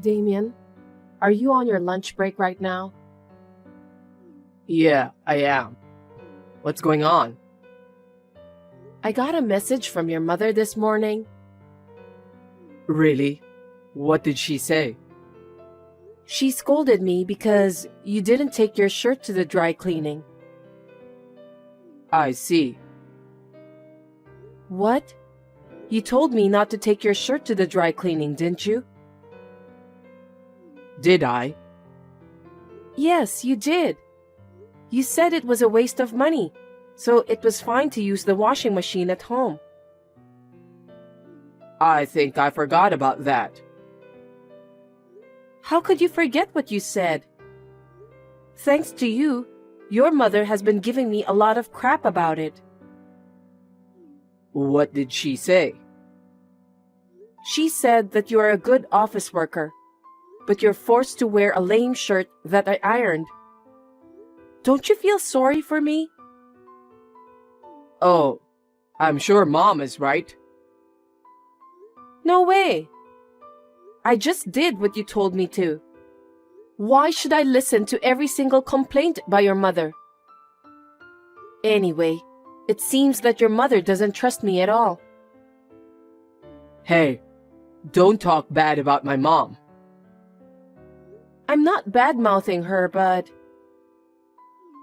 Damien, are you on your lunch break right now? Yeah, I am. What's going on? I got a message from your mother this morning. Really? What did she say? She scolded me because you didn't take your shirt to the dry cleaning. I see. What? You told me not to take your shirt to the dry cleaning, didn't you? Did I? Yes, you did. You said it was a waste of money, so it was fine to use the washing machine at home. I think I forgot about that. How could you forget what you said? Thanks to you, your mother has been giving me a lot of crap about it. What did she say? She said that you are a good office worker, but you're forced to wear a lame shirt that I ironed. Don't you feel sorry for me? Oh, I'm sure Mom is right. No way. I just did what you told me to. Why should I listen to every single complaint by your mother? Anyway, it seems that your mother doesn't trust me at all. Hey, don't talk bad about my mom. I'm not bad-mouthing her, but...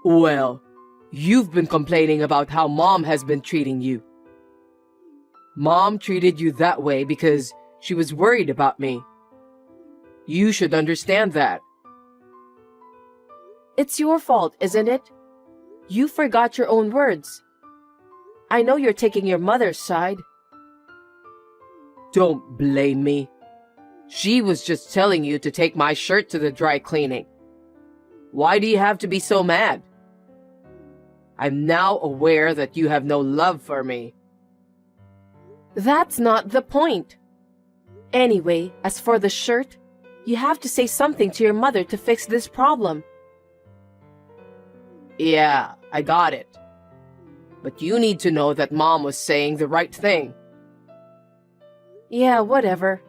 Well, you've been complaining about how Mom has been treating you. Mom treated you that way because she was worried about me. You should understand that. It's your fault, isn't it? You forgot your own words. I know you're taking your mother's side. Don't blame me. She was just telling you to take my shirt to the dry cleaning. Why do you have to be so mad? I'm now aware that you have no love for me. That's not the point. Anyway, as for the shirt, you have to say something to your mother to fix this problem. Yeah, I got it. But you need to know that Mom was saying the right thing. Yeah, whatever.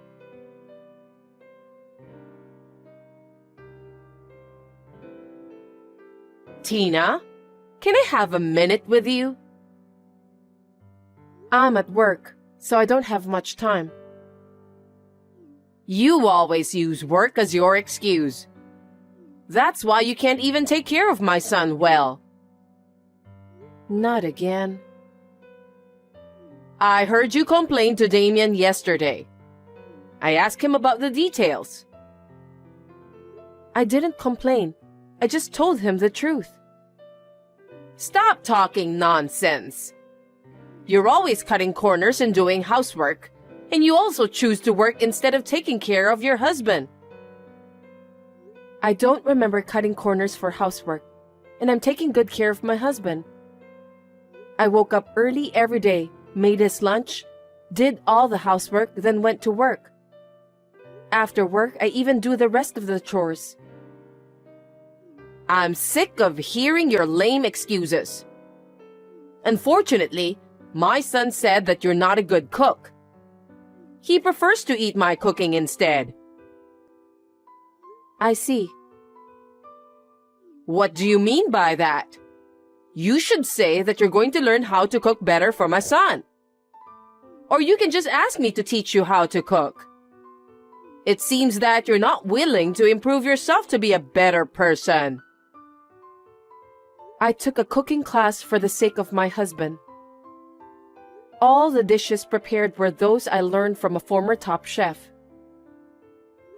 Tina, can I have a minute with you? I'm at work, so I don't have much time. You always use work as your excuse. That's why you can't even take care of my son well. Not again. I heard you complain to Damien yesterday. I asked him about the details. I didn't complain. I just told him the truth. Stop talking nonsense. You're always cutting corners and doing housework, and you also choose to work instead of taking care of your husband. I don't remember cutting corners for housework, and I'm taking good care of my husband. I woke up early every day, made his lunch, did all the housework, then went to work. After work, I even do the rest of the chores. I'm sick of hearing your lame excuses. Unfortunately, my son said that you're not a good cook. He prefers to eat my cooking instead. I see. What do you mean by that? You should say that you're going to learn how to cook better for my son. Or you can just ask me to teach you how to cook. It seems that you're not willing to improve yourself to be a better person. I took a cooking class for the sake of my husband. All the dishes prepared were those I learned from a former top chef.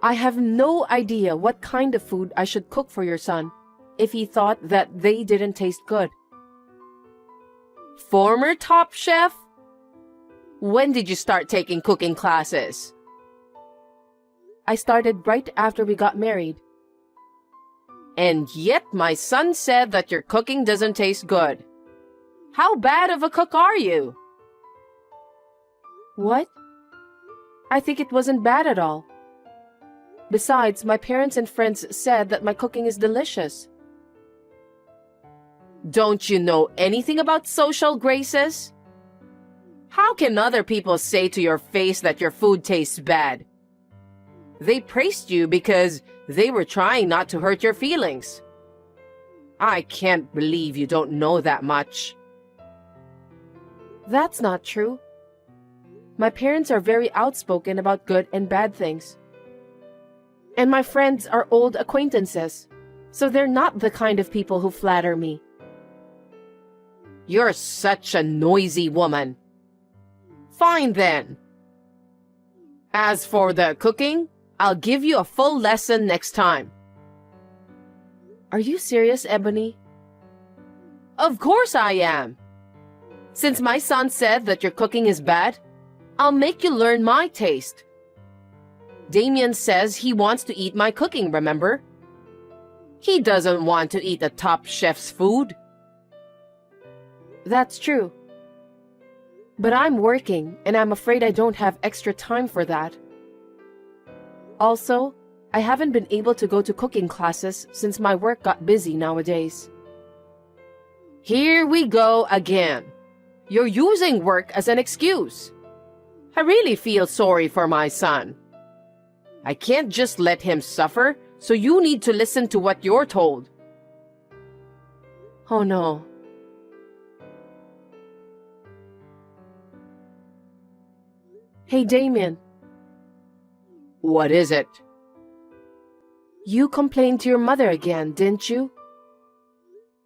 I have no idea what kind of food I should cook for your son if he thought that they didn't taste good. Former top chef? When did you start taking cooking classes? I started right after we got married. And yet my son said that your cooking doesn't taste good. How bad of a cook are you? What? I think it wasn't bad at all. Besides, my parents and friends said that my cooking is delicious. Don't you know anything about social graces? How can other people say to your face that your food tastes bad? They praised you because they were trying not to hurt your feelings. I can't believe you don't know that much. That's not true. My parents are very outspoken about good and bad things. And my friends are old acquaintances, so they're not the kind of people who flatter me. You're such a noisy woman. Fine then. As for the cooking, I'll give you a full lesson next time. Are you serious, Ebony? Of course I am. Since my son said that your cooking is bad, I'll make you learn my taste. Damien says he wants to eat my cooking, remember? He doesn't want to eat the top chef's food. That's true. But I'm working, and I'm afraid I don't have extra time for that. Also, I haven't been able to go to cooking classes since my work got busy nowadays. Here we go again. You're using work as an excuse. I really feel sorry for my son. I can't just let him suffer, so you need to listen to what you're told. Oh no. Hey, Damien. What is it? You complained to your mother again, didn't you?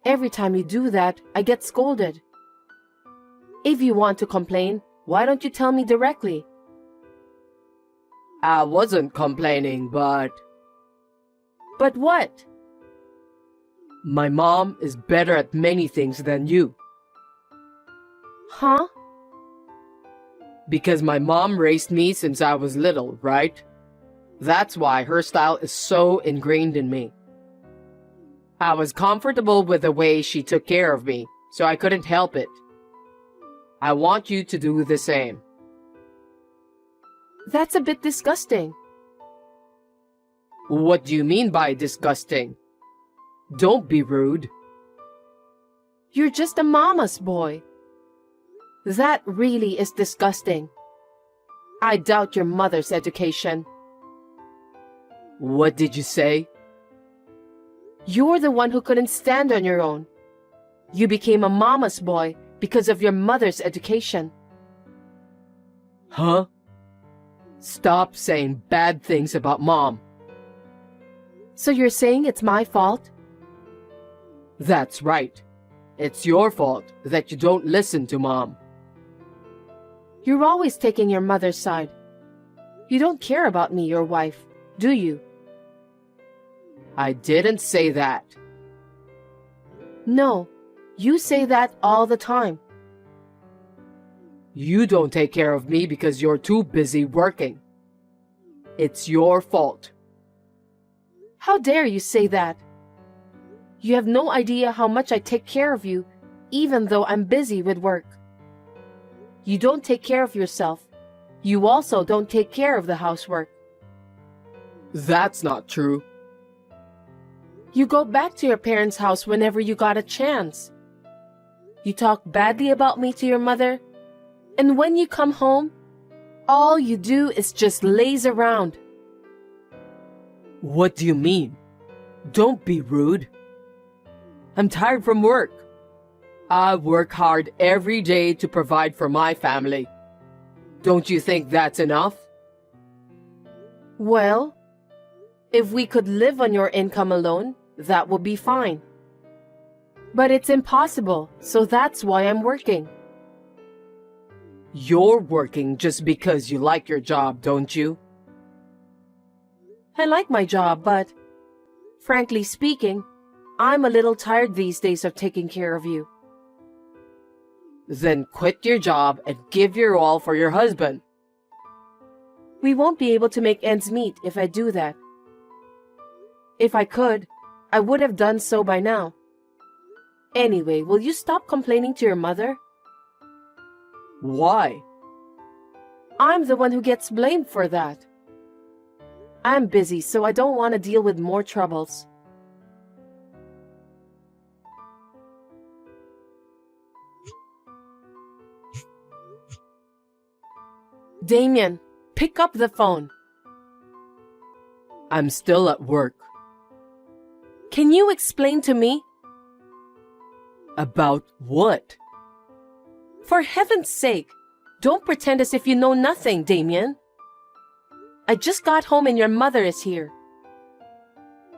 Every time you do that, I get scolded. If you want to complain, why don't you tell me directly? I wasn't complaining, but... But what? My mom is better at many things than you. Huh? Because my mom raised me since I was little, right? That's why her style is so ingrained in me. I was comfortable with the way she took care of me, so I couldn't help it. I want you to do the same. That's a bit disgusting. What do you mean by disgusting? Don't be rude. You're just a mama's boy. That really is disgusting. I doubt your mother's education. What did you say? You're the one who couldn't stand on your own. You became a mama's boy because of your mother's education. Huh? Stop saying bad things about mom. So you're saying it's my fault? That's right. It's your fault that you don't listen to mom. You're always taking your mother's side. You don't care about me, your wife, do you? I didn't say that. No, you say that all the time. You don't take care of me because you're too busy working. It's your fault. How dare you say that? You have no idea how much I take care of you, even though I'm busy with work. You don't take care of yourself. You also don't take care of the housework. That's not true. You go back to your parents' house whenever you got a chance. You talk badly about me to your mother, and when you come home, all you do is just laze around. What do you mean? Don't be rude. I'm tired from work. I work hard every day to provide for my family. Don't you think that's enough? Well, if we could live on your income alone, that would be fine. But it's impossible, so that's why I'm working. You're working just because you like your job, don't you? I like my job, but frankly speaking, I'm a little tired these days of taking care of you. Then quit your job and give your all for your husband. We won't be able to make ends meet if I do that. If I could, I would have done so by now. Anyway, will you stop complaining to your mother? Why? I'm the one who gets blamed for that. I'm busy, so I don't want to deal with more troubles. Damien, pick up the phone. I'm still at work. Can you explain to me? About what? For heaven's sake, don't pretend as if you know nothing, Damien. I just got home and your mother is here.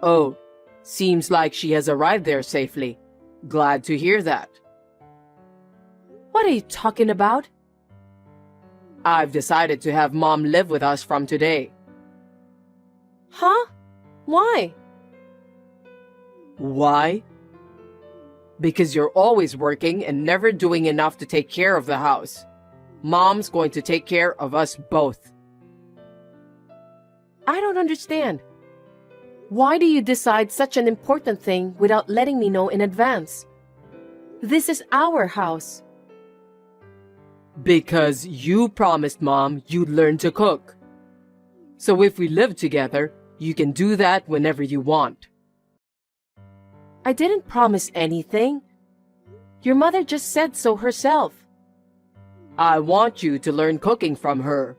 Oh, seems like she has arrived there safely. Glad to hear that. What are you talking about? I've decided to have Mom live with us from today. Huh? Why? Why? Because you're always working and never doing enough to take care of the house. Mom's going to take care of us both. I don't understand. Why do you decide such an important thing without letting me know in advance? This is our house. Because you promised Mom you'd learn to cook. So if we live together, you can do that whenever you want. I didn't promise anything. Your mother just said so herself. I want you to learn cooking from her.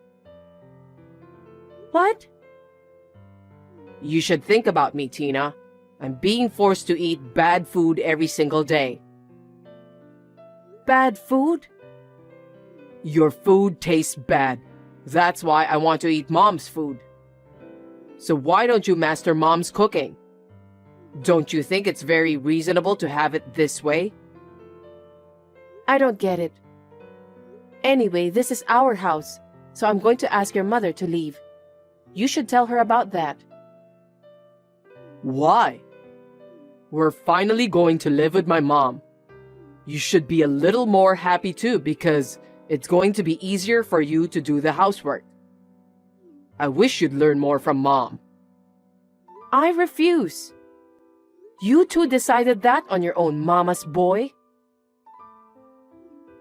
What? You should think about me, Tina. I'm being forced to eat bad food every single day. Bad food? Your food tastes bad. That's why I want to eat Mom's food. So why don't you master Mom's cooking? Don't you think it's very reasonable to have it this way? I don't get it. Anyway, this is our house, so I'm going to ask your mother to leave. You should tell her about that. Why? We're finally going to live with my mom. You should be a little more happy too because it's going to be easier for you to do the housework. I wish you'd learn more from Mom. I refuse. You two decided that on your own, mama's boy.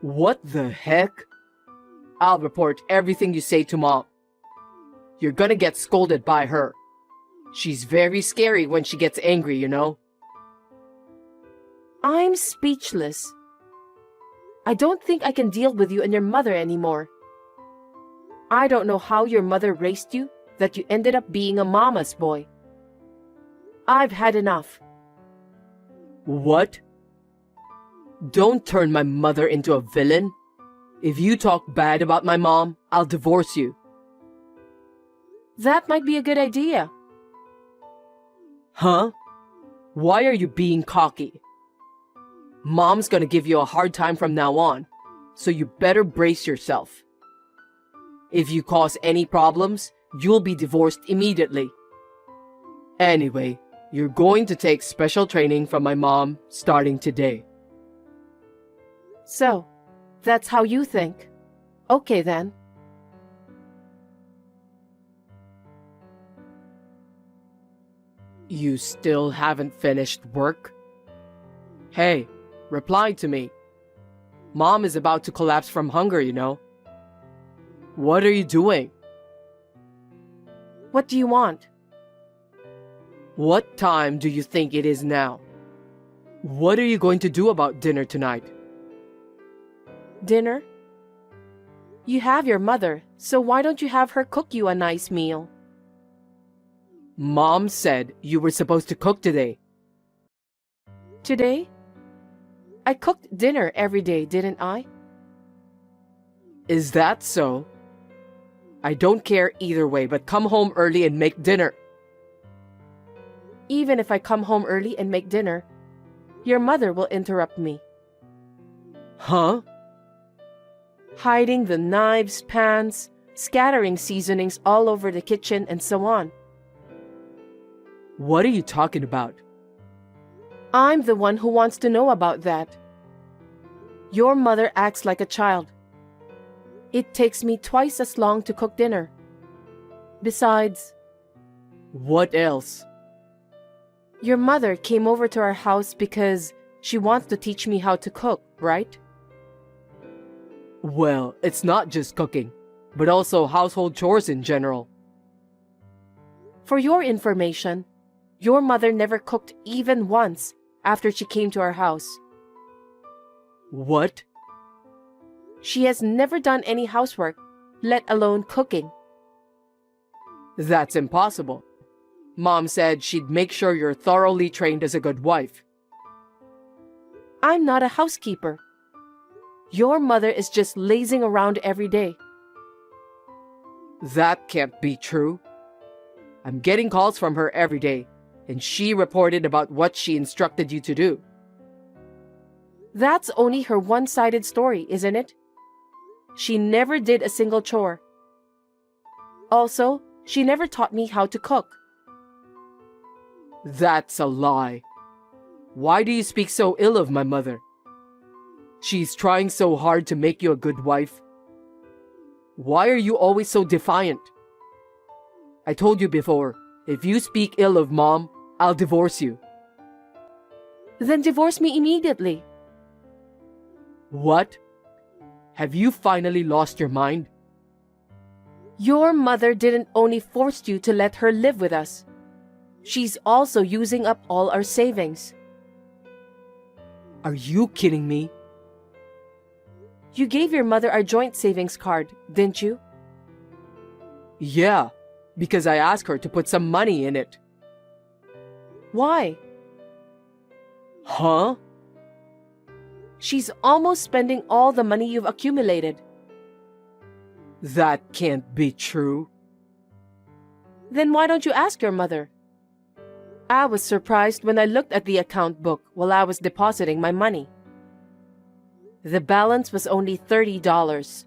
What the heck? I'll report everything you say to Mom. You're gonna get scolded by her. She's very scary when she gets angry, you know. I'm speechless. I don't think I can deal with you and your mother anymore. I don't know how your mother raised you that you ended up being a mama's boy. I've had enough. What? Don't turn my mother into a villain. If you talk bad about my mom, I'll divorce you. That might be a good idea. Huh? Why are you being cocky? Mom's gonna give you a hard time from now on, so you better brace yourself. If you cause any problems, you'll be divorced immediately. Anyway, you're going to take special training from my mom starting today. So, that's how you think. Okay then. You still haven't finished work? Hey, reply to me. Mom is about to collapse from hunger, you know. What are you doing? What do you want? What time do you think it is now? What are you going to do about dinner tonight? Dinner? You have your mother, so why don't you have her cook you a nice meal? Mom said you were supposed to cook today. Today? I cooked dinner every day, didn't I? Is that so? I don't care either way, but come home early and make dinner. Even if I come home early and make dinner, your mother will interrupt me. Huh? Hiding the knives, pans, scattering seasonings all over the kitchen, and so on. What are you talking about? I'm the one who wants to know about that. Your mother acts like a child. It takes me twice as long to cook dinner. Besides, What else? your mother came over to our house because she wants to teach me how to cook, right? Well, it's not just cooking, but also household chores in general. For your information, your mother never cooked even once after she came to our house. What? She has never done any housework, let alone cooking. That's impossible. Mom said she'd make sure you're thoroughly trained as a good wife. I'm not a housekeeper. Your mother is just lazing around every day. That can't be true. I'm getting calls from her every day, and she reported about what she instructed you to do. That's only her one-sided story, isn't it? She never did a single chore. Also, she never taught me how to cook. That's a lie. Why do you speak so ill of my mother? She's trying so hard to make you a good wife. Why are you always so defiant? I told you before, if you speak ill of Mom, I'll divorce you. Then divorce me immediately. What? Have you finally lost your mind? Your mother didn't only force you to let her live with us. She's also using up all our savings. Are you kidding me? You gave your mother our joint savings card, didn't you? Yeah, because I asked her to put some money in it. Why? Huh? She's almost spending all the money you've accumulated. That can't be true. Then why don't you ask your mother? I was surprised when I looked at the account book while I was depositing my money. The balance was only $30.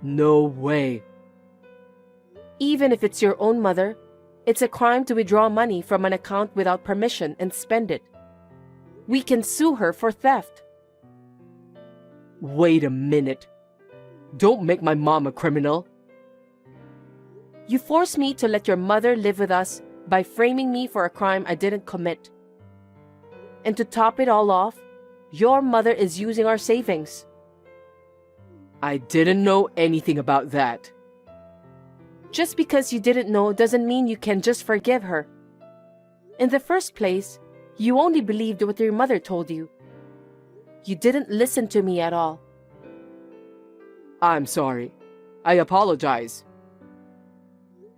No way. Even if it's your own mother, it's a crime to withdraw money from an account without permission and spend it. We can sue her for theft. Wait a minute. Don't make my mom a criminal. You forced me to let your mother live with us by framing me for a crime I didn't commit. And to top it all off, your mother is using our savings. I didn't know anything about that. Just because you didn't know doesn't mean you can just forgive her. In the first place, you only believed what your mother told you. You didn't listen to me at all. I'm sorry. I apologize.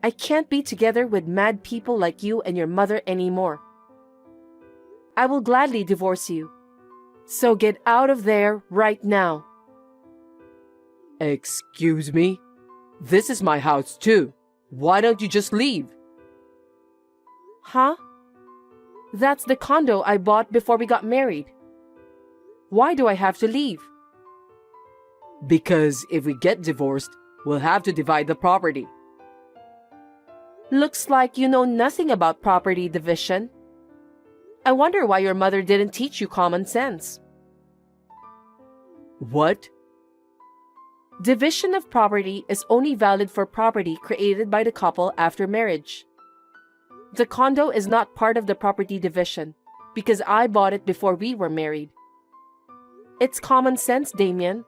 I can't be together with mad people like you and your mother anymore. I will gladly divorce you. So get out of there right now. Excuse me? This is my house too. Why don't you just leave? Huh? That's the condo I bought before we got married. Why do I have to leave? Because if we get divorced, we'll have to divide the property. Looks like you know nothing about property division. I wonder why your mother didn't teach you common sense. What? Division of property is only valid for property created by the couple after marriage. The condo is not part of the property division because I bought it before we were married. It's common sense, Damien.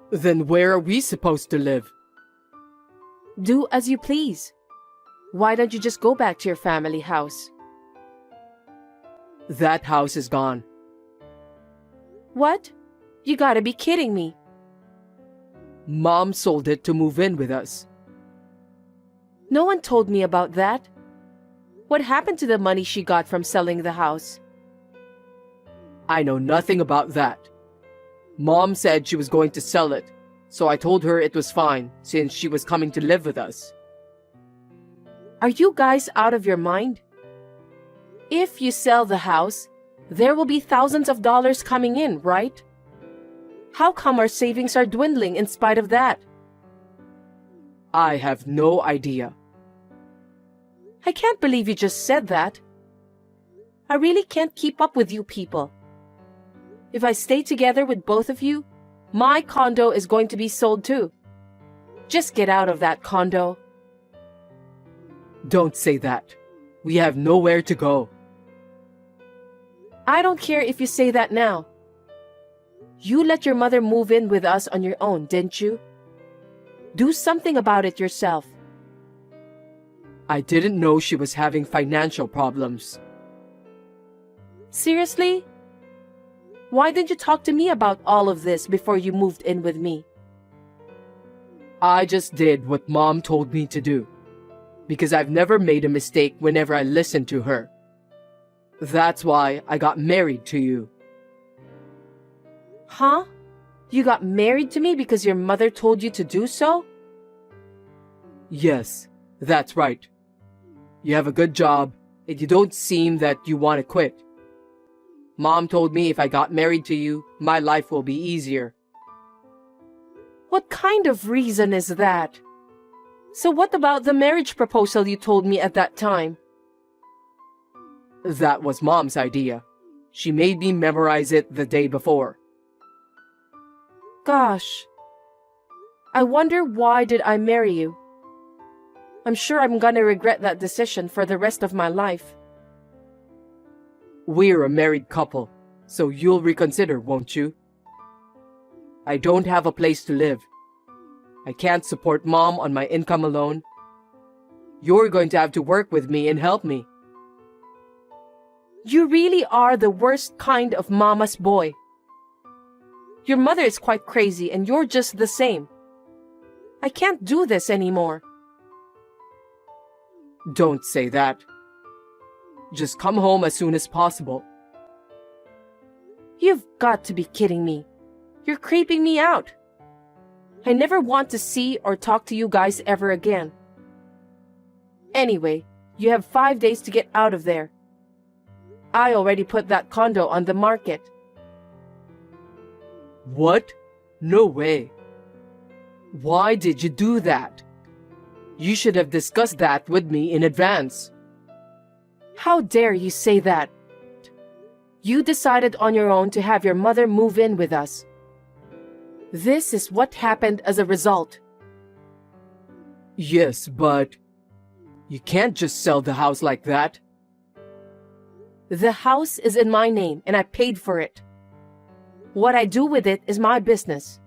Then where are we supposed to live? Do as you please. Why don't you just go back to your family house? That house is gone. What? You gotta be kidding me. Mom sold it to move in with us. No one told me about that. What happened to the money she got from selling the house? I know nothing about that. Mom said she was going to sell it, so I told her it was fine since she was coming to live with us. Are you guys out of your mind? If you sell the house, there will be thousands of dollars coming in, right? How come our savings are dwindling in spite of that? I have no idea. I can't believe you just said that. I really can't keep up with you people. If I stay together with both of you, my condo is going to be sold too. Just get out of that condo. Don't say that. We have nowhere to go. I don't care if you say that now. You let your mother move in with us on your own, didn't you? Do something about it yourself. I didn't know she was having financial problems. Seriously? Why didn't you talk to me about all of this before you moved in with me? I just did what Mom told me to do. because I've never made a mistake whenever I listened to her. That's why I got married to you. Huh? You got married to me because your mother told you to do so? Yes, that's right. You have a good job, and you don't seem that you want to quit. Mom told me if I got married to you, my life will be easier. What kind of reason is that? So what about the marriage proposal you told me at that time? That was Mom's idea. She made me memorize it the day before. Gosh. I wonder why did I marry you? I'm sure I'm gonna regret that decision for the rest of my life. We're a married couple, so you'll reconsider, won't you? I don't have a place to live. I can't support Mom on my income alone. You're going to have to work with me and help me. You really are the worst kind of mama's boy. Your mother is quite crazy and you're just the same. I can't do this anymore. Don't say that. Just come home as soon as possible. You've got to be kidding me. You're creeping me out. I never want to see or talk to you guys ever again. Anyway, you have 5 days to get out of there. I already put that condo on the market. What? No way. Why did you do that? You should have discussed that with me in advance. How dare you say that? You decided on your own to have your mother move in with us. This is what happened as a result. Yes, but you can't just sell the house like that. The house is in my name and I paid for it. What I do with it is my business.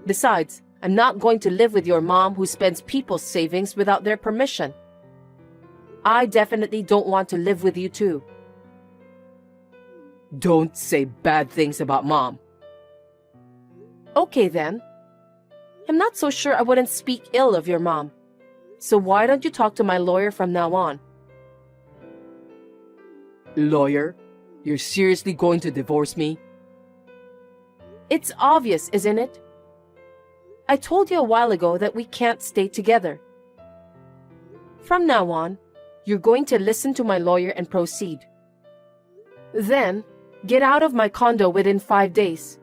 Besides, I'm not going to live with your mom who spends people's savings without their permission. I definitely don't want to live with you too. Don't say bad things about Mom. Okay then. I'm not so sure I wouldn't speak ill of your mom. So why don't you talk to my lawyer from now on? Lawyer? You're seriously going to divorce me? It's obvious, isn't it? I told you a while ago that we can't stay together. From now on, you're going to listen to my lawyer and proceed. Then, get out of my condo within 5 days.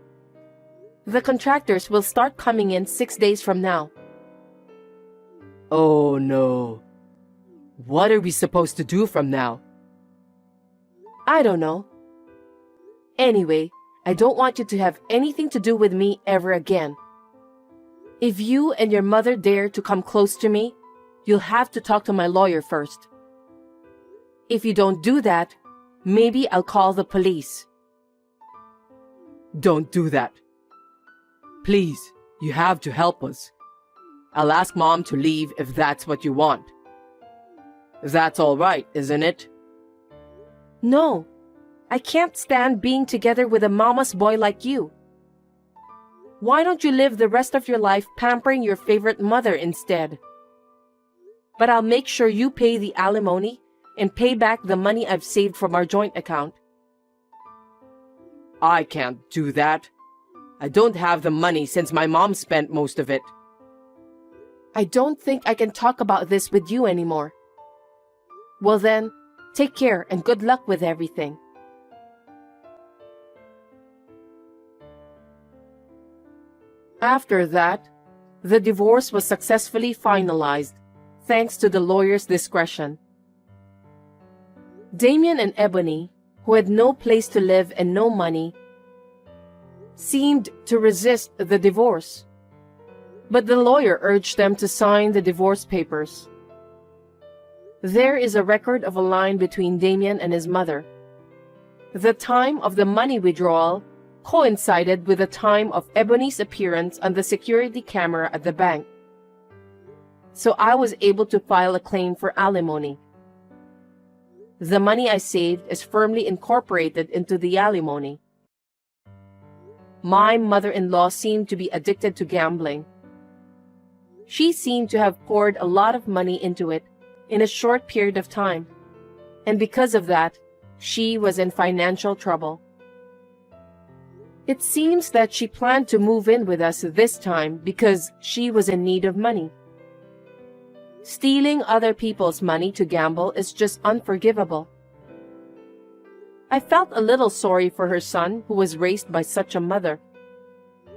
The contractors will start coming in 6 days from now. Oh no. What are we supposed to do from now? I don't know. Anyway, I don't want you to have anything to do with me ever again. If you and your mother dare to come close to me, you'll have to talk to my lawyer first. If you don't do that, maybe I'll call the police. Don't do that. Please, you have to help us. I'll ask Mom to leave if that's what you want. That's all right, isn't it? No, I can't stand being together with a mama's boy like you. Why don't you live the rest of your life pampering your favorite mother instead? But I'll make sure you pay the alimony and pay back the money I've saved from our joint account. I can't do that. I don't have the money since my mom spent most of it. I don't think I can talk about this with you anymore. Well then, take care and good luck with everything. After that, the divorce was successfully finalized, thanks to the lawyer's discretion. Damien and Ebony, who had no place to live and no money, seemed to resist the divorce, but the lawyer urged them to sign the divorce papers. There is a record of a line between Damien and his mother. The time of the money withdrawal coincided with the time of Ebony's appearance on the security camera at the bank. So I was able to file a claim for alimony. The money I saved is firmly incorporated into the alimony. My mother-in-law seemed to be addicted to gambling. She seemed to have poured a lot of money into it in a short period of time, and because of that, she was in financial trouble. It seems that she planned to move in with us this time because she was in need of money. Stealing other people's money to gamble is just unforgivable. I felt a little sorry for her son who was raised by such a mother,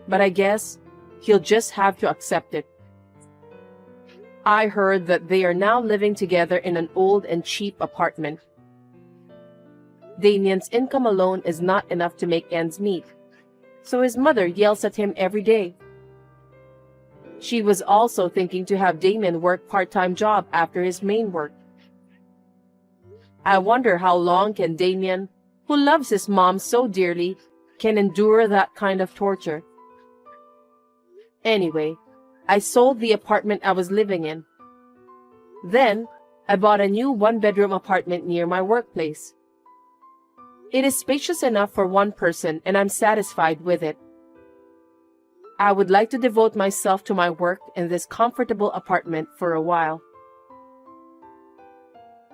but I guess he'll just have to accept it. I heard that they are now living together in an old and cheap apartment. Damien's income alone is not enough to make ends meet, so his mother yells at him every day. She was also thinking to have Damien work part-time job after his main work. I wonder how long can Damien, who loves his mom so dearly, can endure that kind of torture. Anyway, I sold the apartment I was living in. Then, I bought a new one-bedroom apartment near my workplace. It is spacious enough for one person and I'm satisfied with it. I would like to devote myself to my work in this comfortable apartment for a while.